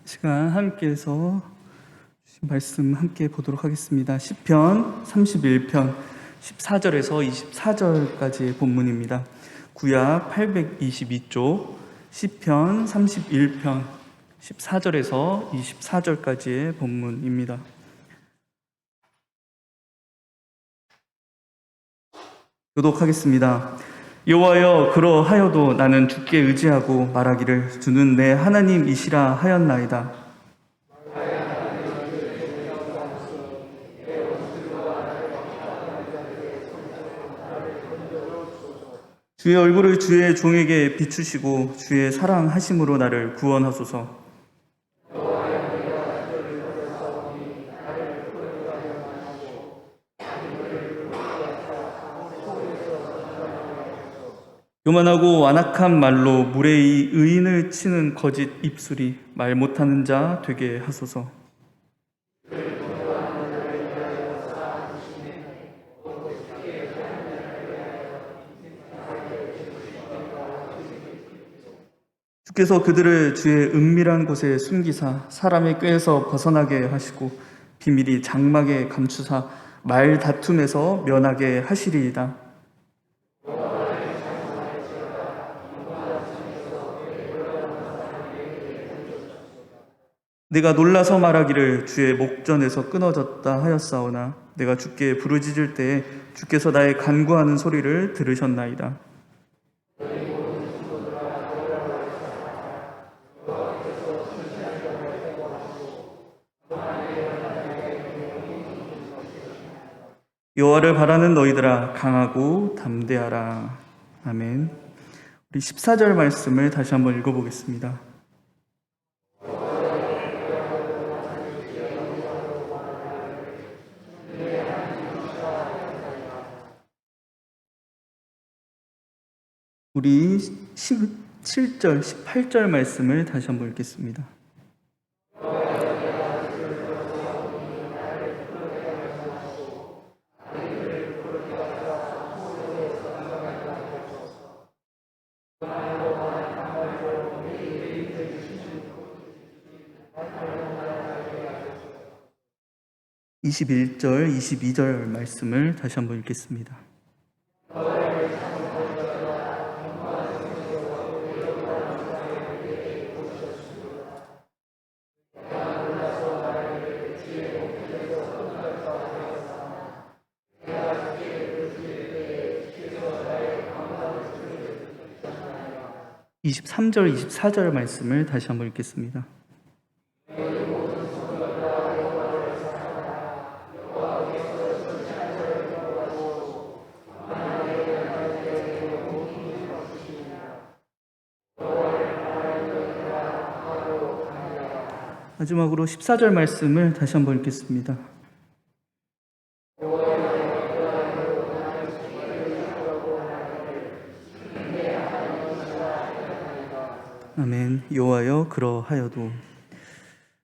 시간 함께해서 주신 말씀 함께 보도록 하겠습니다. 시편 31편 14절에서 24절까지의 본문입니다. 구약 822쪽 시편 31편 14절에서 24절까지의 본문입니다. 교독하겠습니다. 여호와여, 그러하여도 나는 주께 의지하고 말하기를 주는 내 하나님이시라 하였나이다. 주의 얼굴을 주의 종에게 비추시고 주의 사랑하심으로 나를 구원하소서. 교만하고 완악한 말로 무례히 의인을 치는 거짓 입술이 말 못하는 자 되게 하소서. 주께서 그들을 주의 은밀한 곳에 숨기사 사람의 꾀에서 벗어나게 하시고 비밀이 장막에 감추사 말 다툼에서 면하게 하시리이다. 내가 놀라서 말하기를 주의 목전에서 끊어졌다 하였사오나 내가 주께 부르짖을 때에 주께서 나의 간구하는 소리를 들으셨나이다. 여호와를 바라는 너희들아 강하고 담대하라. 아멘. 우리 14절 말씀을 다시 한번 읽어보겠습니다. 우리 17절, 18절 말씀을 다시 한번 읽겠습니다. (21절) (22절) 말씀을 다시 한번 읽겠습니다. (23절) (24절) 말씀을 다시 한번 읽겠습니다. 마지막으로 14절 말씀을 다시 한번 읽겠습니다. 아멘. 여호와여, 그러하여도.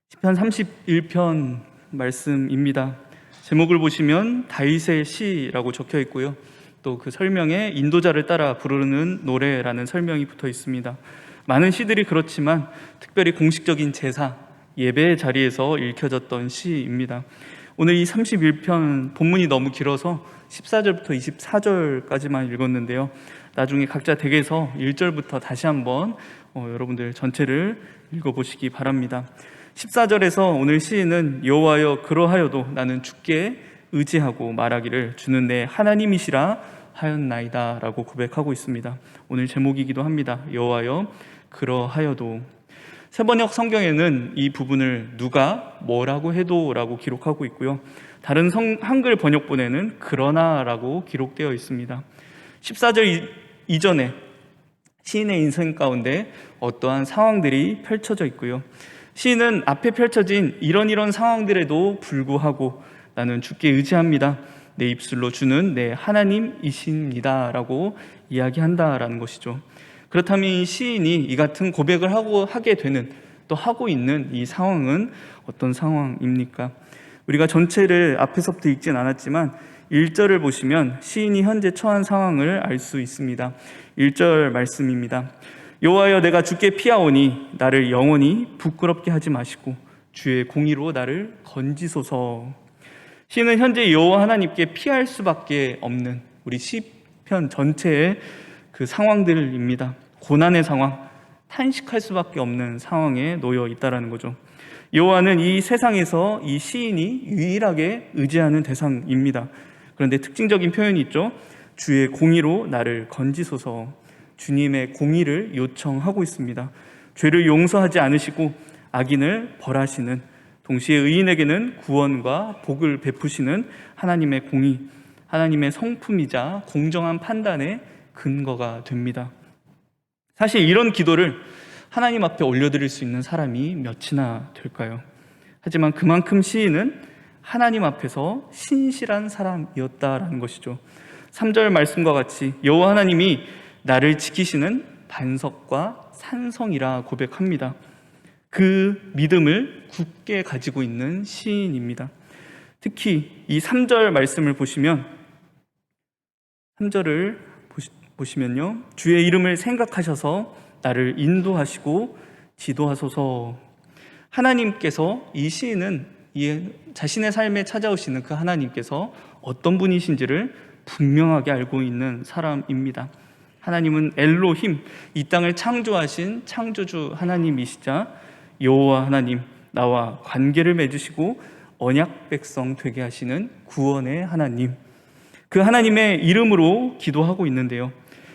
시편 31편 말씀입니다. 제목을 보시면 다윗의 시라고 적혀 있고요. 또 그 설명에 인도자를 따라 부르는 노래라는 설명이 붙어 있습니다. 많은 시들이 그렇지만 특별히 공식적인 제사, 예배의 자리에서 읽혀졌던 시입니다. 오늘 이 31편 본문이 너무 길어서 14절부터 24절까지만 읽었는데요. 나중에 각자 댁에서 1절부터 다시 한번 여러분들 전체를 읽어보시기 바랍니다. 14절에서 오늘 시인은 여호와여, 그러하여도 나는 주께 의지하고 말하기를 주는 내 하나님이시라 하였나이다 라고 고백하고 있습니다. 오늘 제목이기도 합니다. 여호와여, 그러하여도. 세번역 성경에는 이 부분을 누가 뭐라고 해도 라고 기록하고 있고요. 다른 한글 번역본에는 그러나 라고 기록되어 있습니다. 14절 이전에 시인의 인생 가운데 어떠한 상황들이 펼쳐져 있고요. 시인은 앞에 펼쳐진 이런 상황들에도 불구하고 나는 주께 의지합니다. 내 입술로 주는 내 하나님이십니다 라고 이야기한다라는 것이죠. 그렇다면 이 시인이 이 같은 고백을 하게 되는, 또 하고 있는 이 상황은 어떤 상황입니까? 우리가 전체를 앞에서부터 읽진 않았지만 1절을 보시면 시인이 현재 처한 상황을 알 수 있습니다. 1절 말씀입니다. 여호와여, 내가 주께 피하오니 나를 영원히 부끄럽게 하지 마시고 주의 공의로 나를 건지소서. 시인은 현재 여호와 하나님께 피할 수밖에 없는 우리 시편 전체의 그 상황들입니다. 고난의 상황, 탄식할 수밖에 없는 상황에 놓여 있다라는 거죠. 여호와는 이 세상에서 이 시인이 유일하게 의지하는 대상입니다. 그런데 특징적인 표현이 있죠. 주의 공의로 나를 건지소서. 주님의 공의를 요청하고 있습니다. 죄를 용서하지 않으시고 악인을 벌하시는, 동시에 의인에게는 구원과 복을 베푸시는 하나님의 공의, 하나님의 성품이자 공정한 판단의 근거가 됩니다. 사실 이런 기도를 하나님 앞에 올려드릴 수 있는 사람이 몇이나 될까요? 하지만 그만큼 시인은 하나님 앞에서 신실한 사람이었다라는 것이죠. 3절 말씀과 같이 여호와 하나님이 나를 지키시는 반석과 산성이라 고백합니다. 그 믿음을 굳게 가지고 있는 시인입니다. 특히 이 3절 말씀을 보시면, 3절을 보시면요, 주의 이름을 생각하셔서 나를 인도하시고 지도하소서. 하나님께서, 이 시인은 자신의 삶에 찾아오시는 그 하나님께서 어떤 분이신지를 분명하게 알고 있는 사람입니다. 하나님은 엘로힘, 이 땅을 창조하신 창조주 하나님이시자 여호와 하나님, 나와 관계를 맺으시고 언약 백성 되게 하시는 구원의 하나님, 그 하나님의 이름으로 기도하고 있는데요.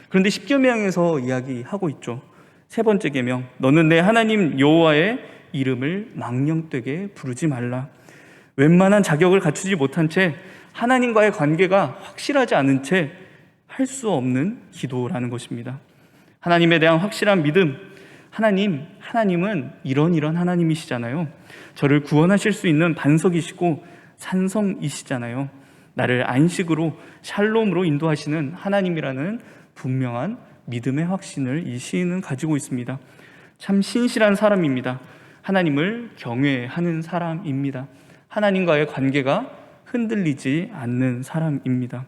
그런데 10계명에서 이야기하고 있죠. 세 번째 계명, 너는 내 하나님 여호와의 이름을 망령되게 부르지 말라. 웬만한 자격을 갖추지 못한 채 하나님과의 관계가 확실하지 않은 채 할 수 없는 기도라는 것입니다. 하나님에 대한 확실한 믿음, 하나님은 이런 하나님이시잖아요. 저를 구원하실 수 있는 반석이시고 산성이시잖아요. 나를 안식으로 샬롬으로 인도하시는 하나님이라는 분명한 믿음의 확신을 이 시인은 가지고 있습니다. 참 신실한 사람입니다. 하나님을 경외하는 사람입니다. 하나님과의 관계가 흔들리지 않는 사람입니다.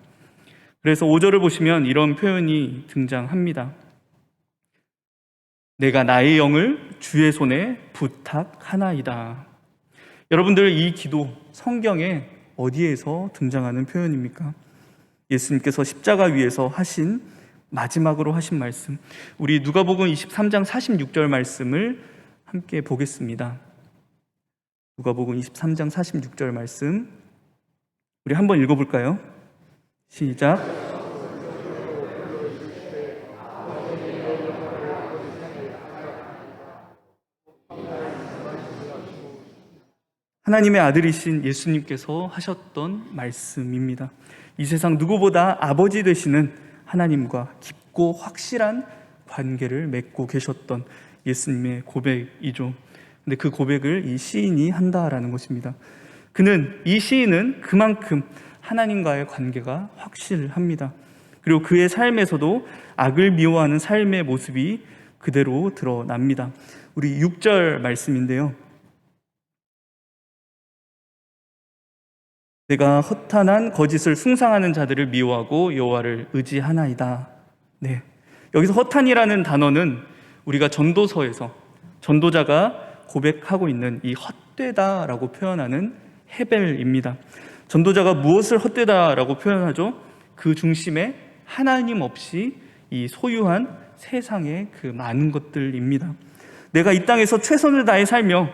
그래서 5절을 보시면 이런 표현이 등장합니다. 내가 나의 영을 주의 손에 부탁하나이다. 여러분들, 이 기도 성경에 어디에서 등장하는 표현입니까? 예수님께서 십자가 위에서 하신, 마지막으로 하신 말씀, 우리 누가복음 23장 46절 말씀을 함께 보겠습니다. 누가복음 23장 46절 말씀, 우리 한번 읽어볼까요? 시작. 하나님의 아들이신 예수님께서 하셨던 말씀입니다. 이 세상 누구보다 아버지 되시는 하나님과 깊고 확실한 관계를 맺고 계셨던 예수님의 고백이죠. 근데 그 고백을 이 시인이 한다라는 것입니다. 이 시인은 그만큼 하나님과의 관계가 확실합니다. 그리고 그의 삶에서도 악을 미워하는 삶의 모습이 그대로 드러납니다. 우리 6절 말씀인데요. 내가 허탄한 거짓을 숭상하는 자들을 미워하고 여호와를 의지하나이다. 네, 여기서 허탄이라는 단어는 우리가 전도서에서 전도자가 고백하고 있는 이 헛되다라고 표현하는 헤벨입니다. 전도자가 무엇을 헛되다라고 표현하죠? 그 중심에 하나님 없이 이 소유한 세상의 그 많은 것들입니다. 내가 이 땅에서 최선을 다해 살며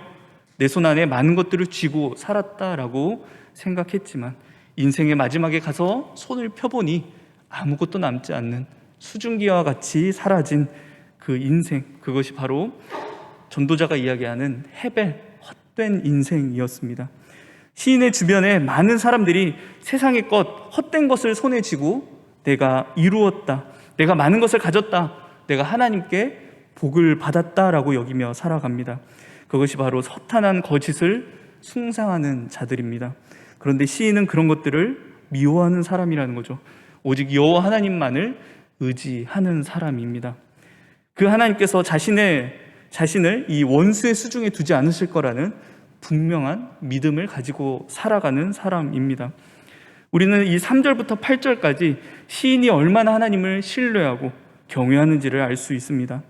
내 손 안에 많은 것들을 쥐고 살았다라고 생각했지만 인생의 마지막에 가서 손을 펴보니 아무것도 남지 않는 수증기와 같이 사라진 그 인생, 그것이 바로 전도자가 이야기하는 헤벨, 헛된 인생이었습니다. 시인의 주변에 많은 사람들이 세상의 것, 헛된 것을 손에 쥐고 내가 이루었다, 내가 많은 것을 가졌다, 내가 하나님께 복을 받았다라고 여기며 살아갑니다. 그것이 바로 허탄한 거짓을 숭상하는 자들입니다. 그런데 시인은 그런 것들을 미워하는 사람이라는 거죠. 오직 여호와 하나님만을 의지하는 사람입니다. 그 하나님께서 자신을 이 원수의 수중에 두지 않으실 거라는 분명한 믿음을 가지고 살아가는 사람입니다. 우리는 이 3절부터 8절까지 시인이 얼마나 하나님을 신뢰하고 경외하는지를 알 수 있습니다.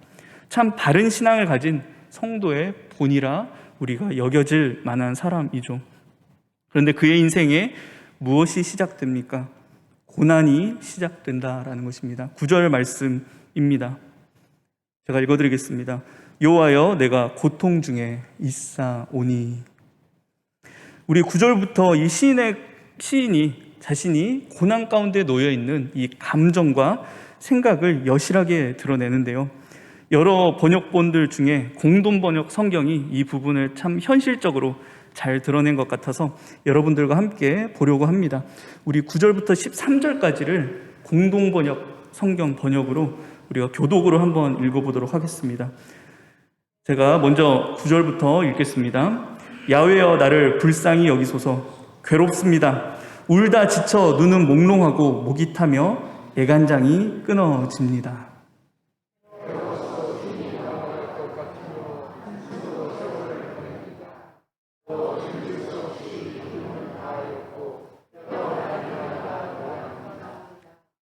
참 바른 신앙을 가진 성도의 본이라 우리가 여겨질 만한 사람이죠. 그런데 그의 인생에 무엇이 시작됩니까? 고난이 시작된다라는 것입니다. 9절 말씀입니다. 제가 읽어드리겠습니다. 여호와여 내가 고통 중에 있사오니. 우리 9절부터 이 시인이 자신이 고난 가운데 놓여 있는 이 감정과 생각을 여실하게 드러내는데요. 여러 번역본들 중에 공동 번역 성경이 이 부분을 참 현실적으로 잘 드러낸 것 같아서 여러분들과 함께 보려고 합니다. 우리 9절부터 13절까지를 공동 번역 성경 번역으로 우리가 교독으로 한번 읽어보도록 하겠습니다. 제가 먼저 9절부터 읽겠습니다. 야훼여 나를 불쌍히 여기소서. 괴롭습니다. 울다 지쳐 눈은 몽롱하고 목이 타며 애간장이 끊어집니다.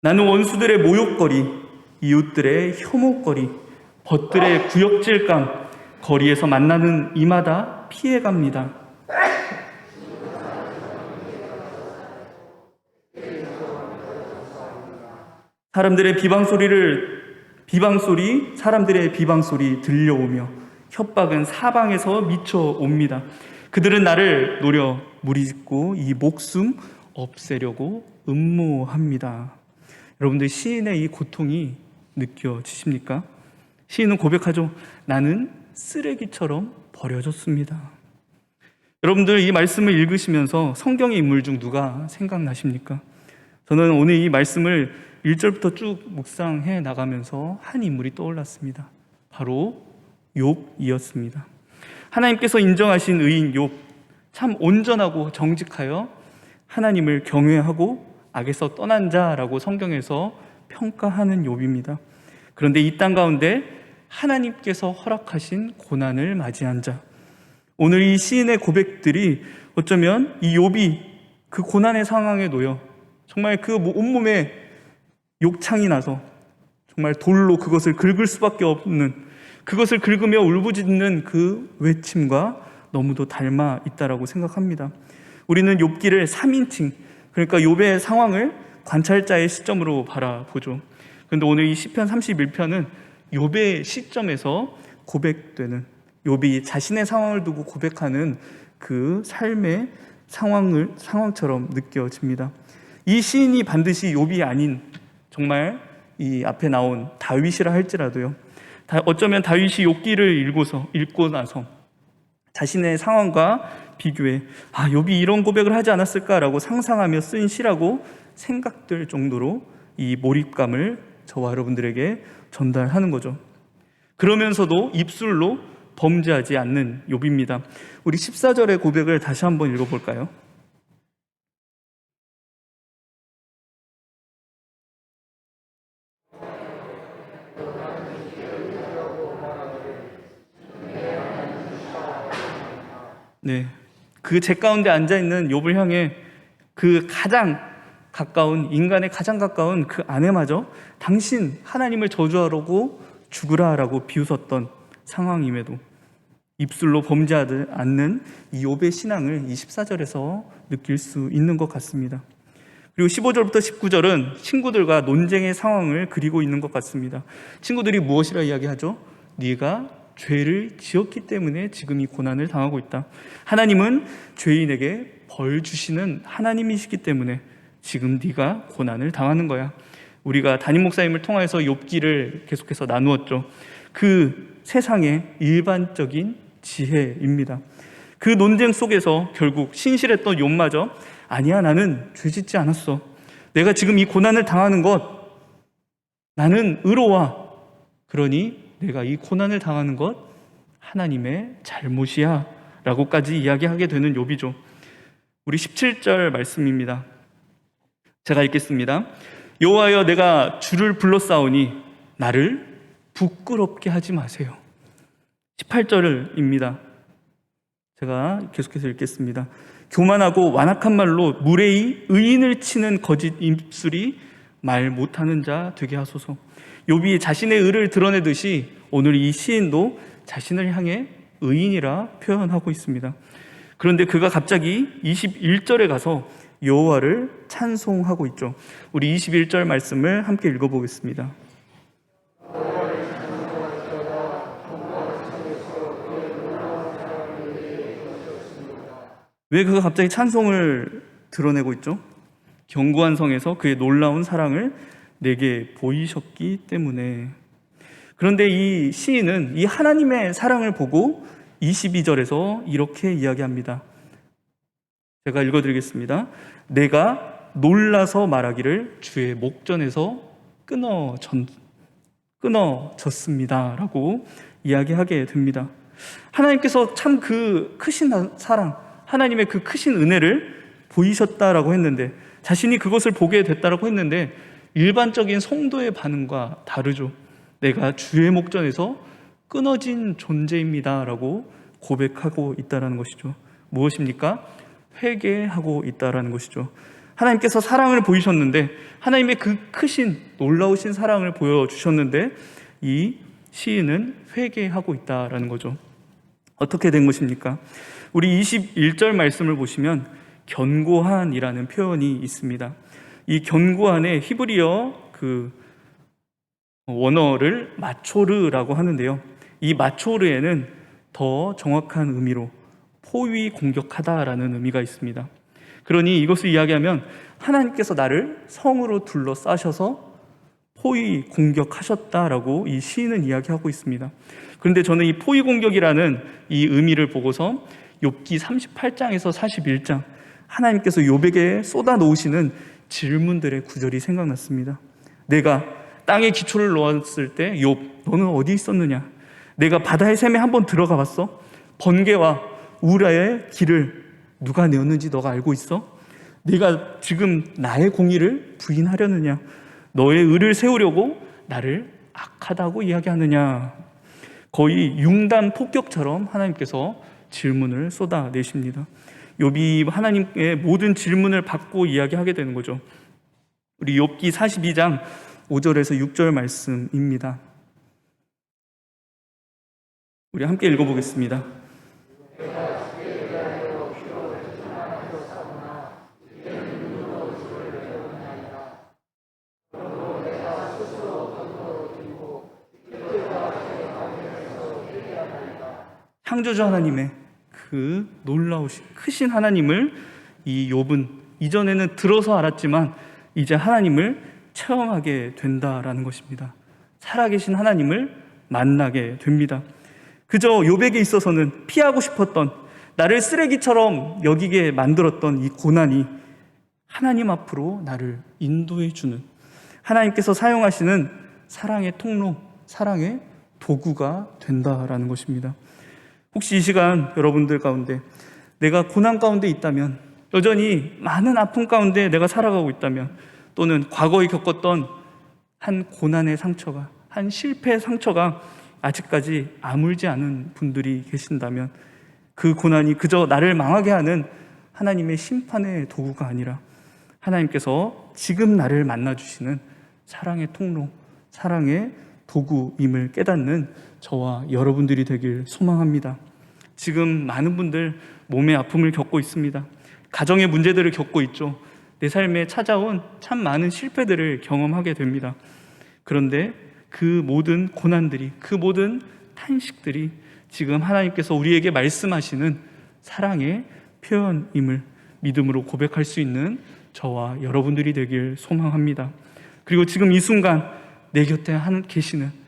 나는 원수들의 모욕거리, 이웃들의 혐오거리, 벗들의 구역질감, 거리에서 만나는 이마다 피해갑니다. 사람들의 비방소리 들려오며 협박은 사방에서 미쳐옵니다. 그들은 나를 노려 무리짓고 이 목숨 없애려고 음모합니다. 여러분들 시인의 이 고통이 느껴지십니까? 시인은 고백하죠. 나는 쓰레기처럼 버려졌습니다. 여러분들 이 말씀을 읽으시면서 성경의 인물 중 누가 생각나십니까? 저는 오늘 이 말씀을 1절부터 쭉 묵상해 나가면서 한 인물이 떠올랐습니다. 바로 욥이었습니다. 하나님께서 인정하신 의인 욥, 참 온전하고 정직하여 하나님을 경외하고 악에서 떠난 자라고 성경에서 평가하는 욥입니다. 그런데 이 땅 가운데 하나님께서 허락하신 고난을 맞이한 자, 오늘 이 시인의 고백들이 어쩌면 이 욥이 그 고난의 상황에 놓여 정말 그 온몸에 욕창이 나서 정말 돌로 그것을 긁을 수밖에 없는, 그것을 긁으며 울부짖는 그 외침과 너무도 닮아 있다라고 생각합니다. 우리는 욥기를 3인칭, 그러니까 욥의 상황을 관찰자의 시점으로 바라보죠. 그런데 오늘 이 시편 31편은 욥의 시점에서 고백되는, 욥이 자신의 상황을 두고 고백하는 그 삶의 상황처럼 느껴집니다. 이 시인이 반드시 욥이 아닌 정말 이 앞에 나온 다윗이라 할지라도요, 어쩌면 다윗이 욥기를 읽고 나서 자신의 상황과 비교해 욥이 이런 고백을 하지 않았을까라고 상상하며 쓴 시라고 생각될 정도로 이 몰입감을 저와 여러분들에게 전달하는 거죠. 그러면서도 입술로 범죄하지 않는 욥입니다. 우리 14절의 고백을 다시 한번 읽어볼까요? 네, 그 제 가운데 앉아있는 욥을 향해 그 가장 가까운, 인간의 가장 가까운 그 아내마저 당신 하나님을 저주하려고 죽으라라고 비웃었던 상황임에도 입술로 범죄하지 않는 이 욥의 신앙을 이 14절에서 느낄 수 있는 것 같습니다. 그리고 15절부터 19절은 친구들과 논쟁의 상황을 그리고 있는 것 같습니다. 친구들이 무엇이라 이야기하죠? 네가 죄를 지었기 때문에 지금 이 고난을 당하고 있다. 하나님은 죄인에게 벌 주시는 하나님이시기 때문에 지금 네가 고난을 당하는 거야. 우리가 담임 목사님을 통해서 욥기를 계속해서 나누었죠. 그 세상의 일반적인 지혜입니다. 그 논쟁 속에서 결국 신실했던 욥마저 아니야, 나는 죄짓지 않았어. 내가 지금 이 고난을 당하는 것, 나는 의로워. 그러니 내가 이 고난을 당하는 것 하나님의 잘못이야 라고까지 이야기하게 되는 욥이죠. 우리 17절 말씀입니다. 제가 읽겠습니다. 여호와여 내가 주를 불렀사오니 나를 부끄럽게 하지 마세요. 18절입니다. 제가 계속해서 읽겠습니다. 교만하고 완악한 말로 무례히 의인을 치는 거짓 입술이 말 못하는 자 되게 하소서. 욥이 자신의 의를 드러내듯이 오늘 이 시인도 자신을 향해 의인이라 표현하고 있습니다. 그런데 그가 갑자기 21절에 가서 여호와를 찬송하고 있죠. 우리 21절 말씀을 함께 읽어보겠습니다. 왜 그가 갑자기 찬송을 드러내고 있죠? 견고한 성에서 그의 놀라운 사랑을 내게 보이셨기 때문에. 그런데 이 시인은 이 하나님의 사랑을 보고 22절에서 이렇게 이야기합니다. 제가 읽어드리겠습니다. 내가 놀라서 말하기를 주의 목전에서 끊어졌습니다 라고 이야기하게 됩니다. 하나님께서 참 그 크신 사랑, 하나님의 그 크신 은혜를 보이셨다라고 했는데, 자신이 그것을 보게 됐다라고 했는데 일반적인 성도의 반응과 다르죠. 내가 주의 목전에서 끊어진 존재입니다 라고 고백하고 있다는 것이죠. 무엇입니까? 회개하고 있다는 것이죠. 하나님께서 사랑을 보이셨는데, 하나님의 그 크신 놀라우신 사랑을 보여주셨는데 이 시인은 회개하고 있다는 거죠. 어떻게 된 것입니까? 우리 21절 말씀을 보시면 견고한이라는 표현이 있습니다. 이 견고한의 히브리어 그 원어를 마초르라고 하는데요. 이 마초르에는 더 정확한 의미로 포위 공격하다라는 의미가 있습니다. 그러니 이것을 이야기하면 하나님께서 나를 성으로 둘러싸셔서 포위 공격하셨다라고 이 시인은 이야기하고 있습니다. 그런데 저는 이 포위 공격이라는 이 의미를 보고서 욥기 38장에서 41장 하나님께서 욥에게 쏟아 놓으시는 질문들의 구절이 생각났습니다. 내가 땅에 기초를 놓았을 때 욥, 너는 어디 있었느냐? 내가 바다의 샘에 한번 들어가 봤어? 번개와 우라의 길을 누가 내었는지 너가 알고 있어? 네가 지금 나의 공의를 부인하려느냐? 너의 의를 세우려고 나를 악하다고 이야기하느냐? 거의 융단 폭격처럼 하나님께서 질문을 쏟아내십니다. 욥이 하나님의 모든 질문을 받고 이야기하게 되는 거죠. 우리 욥기 42장 5절에서 6절 말씀입니다. 우리 함께 읽어보겠습니다. 창조주 하나님의 그 놀라우신 크신 하나님을 이 욥은 이전에는 들어서 알았지만 이제 하나님을 체험하게 된다라는 것입니다. 살아계신 하나님을 만나게 됩니다. 그저 욥에게 있어서는 피하고 싶었던, 나를 쓰레기처럼 여기게 만들었던 이 고난이 하나님 앞으로 나를 인도해 주는, 하나님께서 사용하시는 사랑의 통로, 사랑의 도구가 된다라는 것입니다. 혹시 이 시간 여러분들 가운데 내가 고난 가운데 있다면, 여전히 많은 아픔 가운데 내가 살아가고 있다면, 또는 과거에 겪었던 한 고난의 상처가, 한 실패의 상처가 아직까지 아물지 않은 분들이 계신다면, 그 고난이 그저 나를 망하게 하는 하나님의 심판의 도구가 아니라 하나님께서 지금 나를 만나주시는 사랑의 통로, 사랑의 도구임을 깨닫는 저와 여러분들이 되길 소망합니다. 지금 많은 분들 몸의 아픔을 겪고 있습니다. 가정의 문제들을 겪고 있죠. 내 삶에 찾아온 참 많은 실패들을 경험하게 됩니다. 그런데 그 모든 고난들이, 그 모든 탄식들이 지금 하나님께서 우리에게 말씀하시는 사랑의 표현임을 믿음으로 고백할 수 있는 저와 여러분들이 되길 소망합니다. 그리고 지금 이 순간 내 곁에 계시는,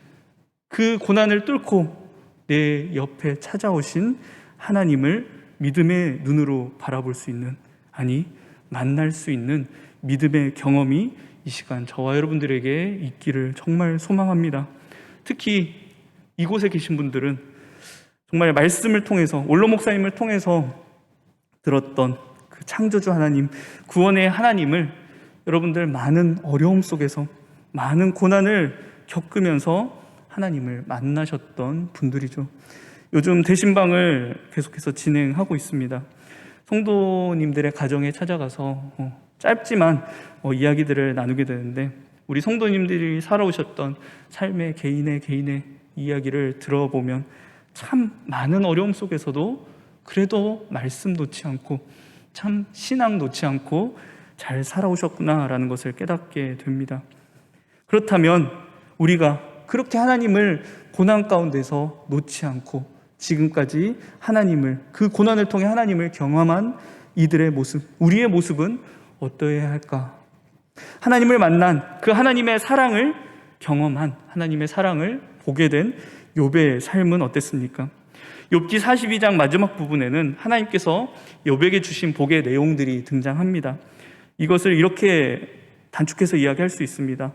그 고난을 뚫고 내 옆에 찾아오신 하나님을 믿음의 눈으로 바라볼 수 있는, 아니 만날 수 있는 믿음의 경험이 이 시간 저와 여러분들에게 있기를 정말 소망합니다. 특히 이곳에 계신 분들은 정말 말씀을 통해서, 원로 목사님을 통해서 들었던 그 창조주 하나님, 구원의 하나님을 여러분들 많은 어려움 속에서, 많은 고난을 겪으면서 하나님을 만나셨던 분들이죠. 요즘 대신방을 계속해서 진행하고 있습니다. 성도님들의 가정에 찾아가서 짧지만 이야기들을 나누게 되는데, 우리 성도님들이 살아오셨던 삶의 개인의 이야기를 들어보면 참 많은 어려움 속에서도 그래도 말씀 놓지 않고 참 신앙 놓지 않고 잘 살아오셨구나라는 것을 깨닫게 됩니다. 그렇다면 우리가 그렇게 하나님을 고난 가운데서 놓지 않고 지금까지 하나님을, 그 고난을 통해 하나님을 경험한 이들의 모습, 우리의 모습은 어떠해야 할까? 하나님을 만난 그 하나님의 사랑을 경험한, 하나님의 사랑을 보게 된 욥의 삶은 어땠습니까? 욥기 42장 마지막 부분에는 하나님께서 욥에게 주신 복의 내용들이 등장합니다. 이것을 이렇게 단축해서 이야기할 수 있습니다.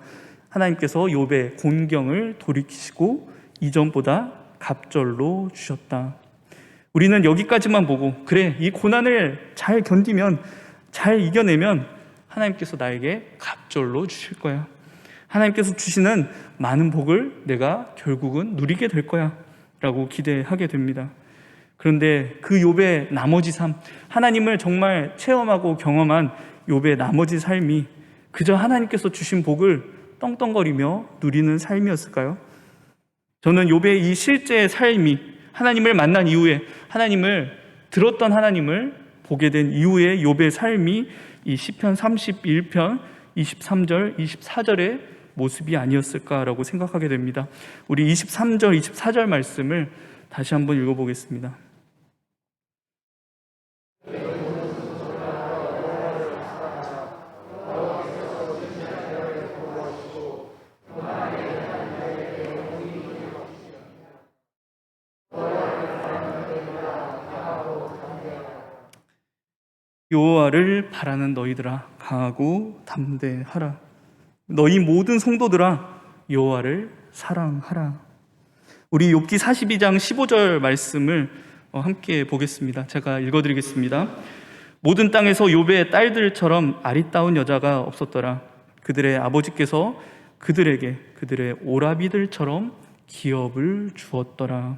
하나님께서 욥의 곤경을 돌이키시고 이전보다 갑절로 주셨다. 우리는 여기까지만 보고, 그래, 이 고난을 잘 견디면, 잘 이겨내면 하나님께서 나에게 갑절로 주실 거야. 하나님께서 주시는 많은 복을 내가 결국은 누리게 될 거야 라고 기대하게 됩니다. 그런데 그 욥의 나머지 삶, 하나님을 정말 체험하고 경험한 욥의 나머지 삶이 그저 하나님께서 주신 복을 떵떵거리며 누리는 삶이었을까요? 저는 욥의 이 실제의 삶이 하나님을 만난 이후에, 하나님을 들었던 하나님을 보게 된 이후에 욥의 삶이 이 시편 31편 23절, 24절의 모습이 아니었을까라고 생각하게 됩니다. 우리 23절, 24절 말씀을 다시 한번 읽어보겠습니다. 여호와를 바라는 너희들아 강하고 담대하라. 너희 모든 성도들아 여호와를 사랑하라. 우리 욥기 42장 15절 말씀을 함께 보겠습니다. 제가 읽어드리겠습니다. 모든 땅에서 욥의 딸들처럼 아리따운 여자가 없었더라. 그들의 아버지께서 그들에게 그들의 오라비들처럼 기업을 주었더라.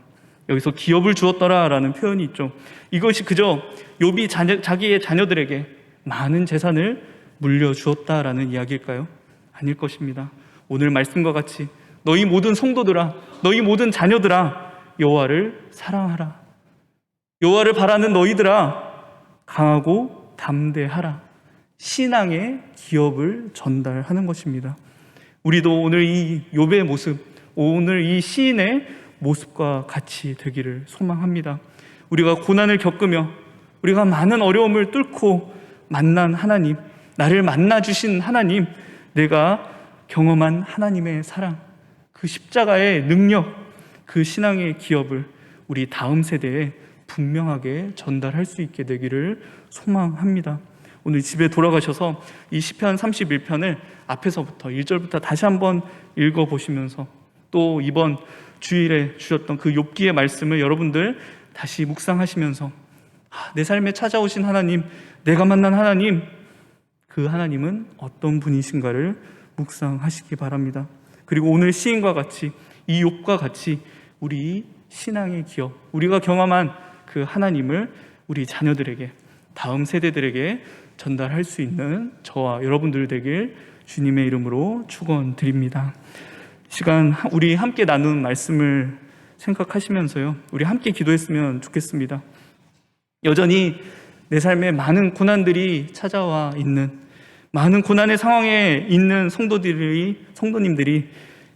여기서 기업을 주었더라라는 표현이 있죠. 이것이 그저 욥이 자기의 자녀들에게 많은 재산을 물려주었다라는 이야기일까요? 아닐 것입니다. 오늘 말씀과 같이 너희 모든 성도들아, 너희 모든 자녀들아 여호와를 사랑하라. 여호와를 바라는 너희들아 강하고 담대하라. 신앙의 기업을 전달하는 것입니다. 우리도 오늘 이 욥의 모습, 오늘 이 시인의 모습과 같이 되기를 소망합니다. 우리가 고난을 겪으며 우리가 많은 어려움을 뚫고 만난 하나님, 나를 만나주신 하나님, 내가 경험한 하나님의 사랑, 그 십자가의 능력, 그 신앙의 기업을 우리 다음 세대에 분명하게 전달할 수 있게 되기를 소망합니다. 오늘 집에 돌아가셔서 이 시편 31편을 앞에서부터 1절부터 다시 한번 읽어보시면서 또 이번 주일에 주셨던 그 욥기의 말씀을 여러분들 다시 묵상하시면서 내 삶에 찾아오신 하나님, 내가 만난 하나님, 그 하나님은 어떤 분이신가를 묵상하시기 바랍니다. 그리고 오늘 시인과 같이, 이 욥과 같이 우리 신앙의 기업, 우리가 경험한 그 하나님을 우리 자녀들에게, 다음 세대들에게 전달할 수 있는 저와 여러분들 되길 주님의 이름으로 축원드립니다. 시간 우리 함께 나눈 말씀을 생각하시면서요, 우리 함께 기도했으면 좋겠습니다. 여전히 내 삶에 많은 고난들이 찾아와 있는, 많은 고난의 상황에 있는 성도님들이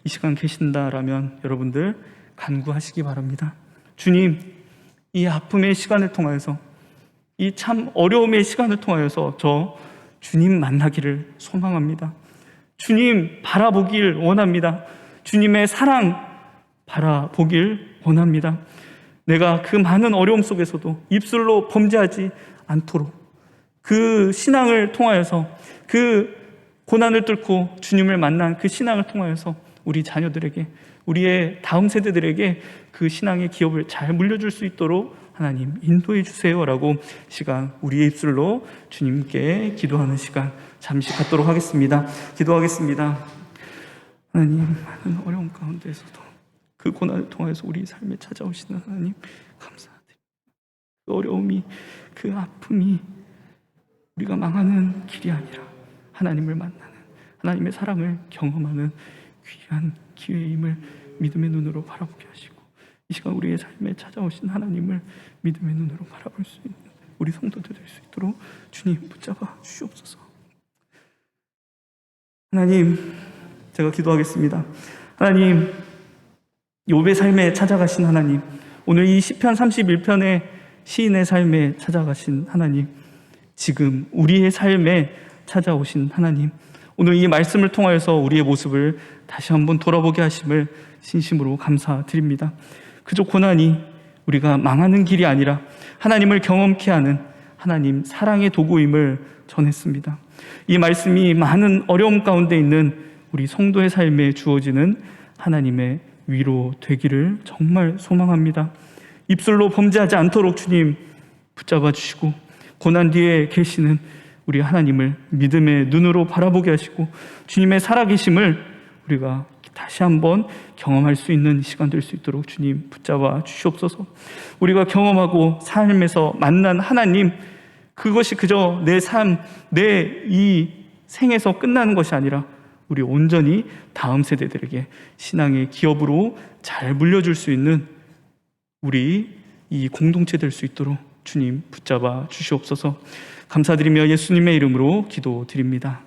이 시간 계신다라면 여러분들 간구하시기 바랍니다. 주님, 이 아픔의 시간을 통하여서, 이 참 어려움의 시간을 통하여서 저 주님 만나기를 소망합니다. 주님 바라보길 원합니다. 주님의 사랑 바라보길 원합니다. 내가 그 많은 어려움 속에서도 입술로 범죄하지 않도록 그 신앙을 통하여서, 그 고난을 뚫고 주님을 만난 그 신앙을 통하여서 우리 자녀들에게, 우리의 다음 세대들에게 그 신앙의 기업을 잘 물려줄 수 있도록 하나님 인도해 주세요라고 시간 우리의 입술로 주님께 기도하는 시간 잠시 갖도록 하겠습니다. 기도하겠습니다. 하나님, 많은 어려움 가운데서도 그 고난을 통해서 우리 삶에 찾아오시는 하나님 감사드립니다. 그 어려움이, 그 아픔이 우리가 망하는 길이 아니라 하나님을 만나는, 하나님의 사랑을 경험하는 귀한 기회임을 믿음의 눈으로 바라보게 하시고, 이 시간 우리의 삶에 찾아오신 하나님을 믿음의 눈으로 바라볼 수 있는 우리 성도들 될 수 있도록 주님 붙잡아 주시옵소서. 하나님, 제가 기도하겠습니다. 하나님, 욥의 삶에 찾아가신 하나님, 오늘 이 시편 31편의 시인의 삶에 찾아가신 하나님, 지금 우리의 삶에 찾아오신 하나님, 오늘 이 말씀을 통하여서 우리의 모습을 다시 한번 돌아보게 하심을 진심으로 감사드립니다. 그저 고난이 우리가 망하는 길이 아니라 하나님을 경험케 하는 하나님 사랑의 도구임을 전했습니다. 이 말씀이 많은 어려움 가운데 있는 우리 성도의 삶에 주어지는 하나님의 위로 되기를 정말 소망합니다. 입술로 범죄하지 않도록 주님 붙잡아 주시고, 고난 뒤에 계시는 우리 하나님을 믿음의 눈으로 바라보게 하시고, 주님의 살아계심을 우리가 다시 한번 경험할 수 있는 시간 될 수 있도록 주님 붙잡아 주시옵소서. 우리가 경험하고 삶에서 만난 하나님, 그것이 그저 내 삶, 내 이 생에서 끝나는 것이 아니라 우리 온전히 다음 세대들에게 신앙의 기업으로 잘 물려줄 수 있는 우리 이 공동체 될 수 있도록 주님 붙잡아 주시옵소서. 감사드리며 예수님의 이름으로 기도드립니다.